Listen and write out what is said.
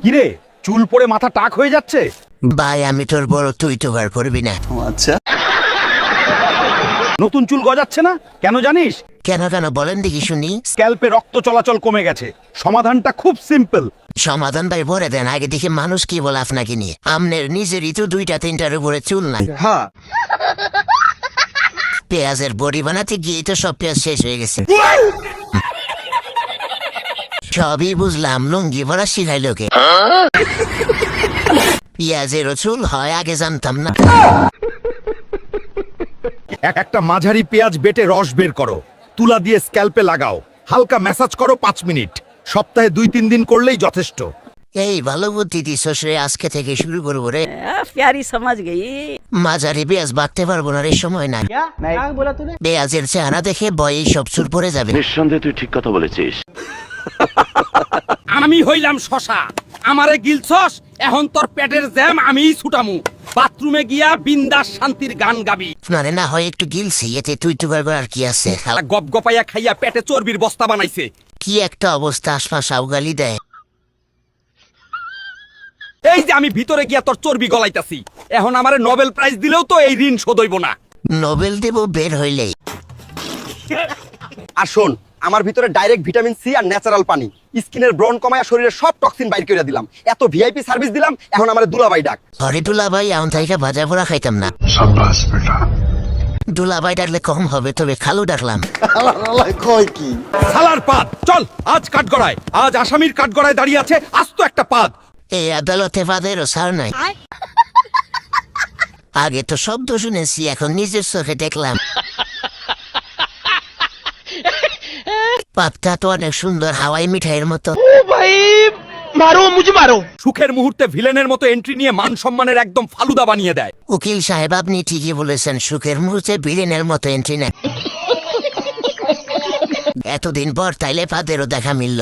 কিরে চুল পড়ে মাথা টাক হয়ে যাচ্ছে? ভাই আমি তোর বড়, তুই তো বার করবি না। আচ্ছা, নতুন চুল গজাচ্ছে না কেন জানিস? কেন কেন বলেন দেখি শুনি। স্ক্যাল্পে রক্ত চলাচল কমে গেছে। সমাধানটা খুব সিম্পল। সমাধান ভাই বলে দেন আগে, দেখি মানুষ কি বলে আপনাকে নিয়ে। আমনের নিজেরই তো 2-3টার উপরে চুল নাই। হ্যাঁ পেঁয়াজের বড়ি বানাতে গিয়ে তো সব পেঁয়াজ শেষ হয়ে গেছে। সবই বুঝলাম, লুঙ্গি ভরা শিখাই লোকে। পেঁয়াজেরও চুল হয় আগে জানতাম না। একটা মাঝারি পেঁয়াজ বেটে রস বের করো, তুলা দিয়ে স্ক্যাল্পে লাগাও, হালকা ম্যাসাজ করো 5 মিনিট। সপ্তাহে 2-3 দিন করলেই যথেষ্ট। এই ভালো বুদ্ধি দিস রে, আজকে থেকে শুরু করবো রে। प्यारी समझ गई। মাঝারি পেঁয়াজ বাঁধতে পারবো না রে, সময় নাই। পেঁয়াজের চেহারা দেখে বয়ে সব চুল পড়ে যাবে। নিঃসন্দেহে তুই ঠিক কথা বলেছিস। আমি হইলাম শশা, আমারে গিলছস, এখন তোর পেটের জ্যাম আমিই ছুটামু। বাথরুমে গিয়া বিন্দাস শান্তির গান গাবি। মানে না হয় একটু গিলছি, এতে তুই তো করবো আর কি আছে। শালা গপ গপাইয়া খাইয়া পেটে চর্বির বস্তা বানাইছে। কি একটা অবস্থা, আশপাশ আউগালি দেয়। এই যে আমি ভিতরে গিয়া তোর চর্বি গলাইতাছি, এখন আমারে নোবেল প্রাইজ দিলেও তো এই ঋণ শোধ হইব না। নোবেল দেব বের হইলেই। আর শোন, আমার ভিতরে ডাইরেক্ট ভিটামিন সি আর ন্যাচারাল পানি, স্কিনের ব্রণ কমায়া শরীরের সব টক্সিন বাইর করে দিলাম। এত ভিআইপি সার্ভিস দিলাম, এখন আমার দুলাভাই ডাক। ঘরে দুলাভাই এখন থেকে ভাজা পোড়া খাইতাম না। দুলাভাই ডাকলে কম হবে, তবে খালু ডাকলাম। কয় কি? শালার পাদ, চল আজ কাঠগড়ায়। আজ আসামির কাঠগড়ায় দাঁড়িয়ে আছে আস্ত একটা পাদ। এই আদালতে ফাদেরও ছাড় নাই। আগে তো শব্দ শুনেছি, এখন নিজের চোখে দেখলাম। পাতটা তো অনেক সুন্দর, হাওয়াই মিঠাইয়ের মতো। সুখের মুহূর্তে ভিলেনের মতো এন্ট্রি নিয়ে মান সম্মানের একদম ফালুদা বানিয়ে দেয়। উকিল সাহেব আপনি ঠিকই বলেছেন, সুখের মুহূর্তে বিলেনের মতো এন্ট্রি নেন। এতদিন পর তাইলে পাদেরও দেখা মিলল।